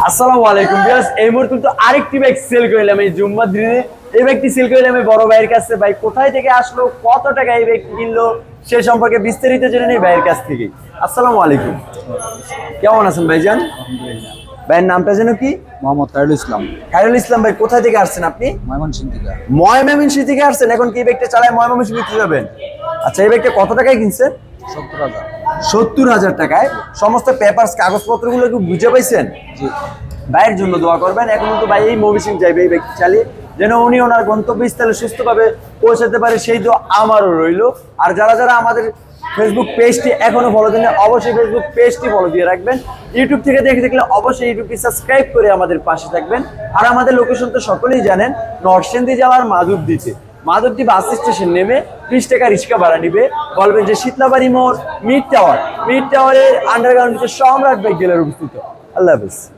আসসালামু আলাইকুম ভিউয়ার্স, এই মুহূর্তে তো আরেকটি বাইক সেল করলাম এই জুম্মার দিনে। এই বাইকটি সেল করলাম আমি বড় ভাইয়ের কাছে। ভাই কোথায় থেকে আসলো, কত টাকা এই বাইক কিনলো, সে সম্পর্কে বিস্তারিত জেনে নেই ভাইয়ের কাছ থেকে। আসসালামু আলাইকুম, কেমন আছেন ভাইজান? ভাইয়ের নামটা যেন কি? মোহাম্মদ খায়রুল ইসলাম, খায়রুল ইসলাম। ভাই কোথায় থেকে আসছেন আপনি? ময়মনসিংহ থেকে। ময়মনসিংহ থেকে আসছেন। এখন কি এই বাইকটা চালায় ময়মনসিংহ যাবেন? আচ্ছা, এই বাইকটা কত টাকায় কিনছেন? 70,000। 70,000 টাকায়। সমস্ত পেপারস কাগজপত্রগুলো কি বুঝে পাইছেন? জি। ভাইয়ের জন্য দোয়া করবেন। এখন তো ভাই এই ময়মনসিংহ যাইবে এই ব্যক্তি চালিয়ে, যেন উনি ওনার গন্তব্যস্থলে সুস্থভাবে পৌঁছাতে পারে, সেই দোয়া আমারও রইল। আর যারা যারা আমাদের ফেসবুক পেজটি এখনো ফলো দেন, অবশ্যই ফেসবুক পেজটি ফলো দিয়ে রাখবেন। ইউটিউব থেকে দেখে দেখলে অবশ্যই ইউটিউবটি সাবস্ক্রাইব করে আমাদের পাশে থাকবেন। আর আমাদের লোকেশন তো সকলেই জানেন, নরসিংদী জেলার মাধবদীতে। মাধবদী বাস স্টেশন নেমে 30 টাকা রিক্সা ভাড়া নিবে। বলবেন যে শীতলাবাড়ি মোড়, মিড টাওয়ারের আন্ডারগ্রাউন্ড সম্রাট বাইক গ্যালারি অবস্থিত। আল্লাহ হাফেজ।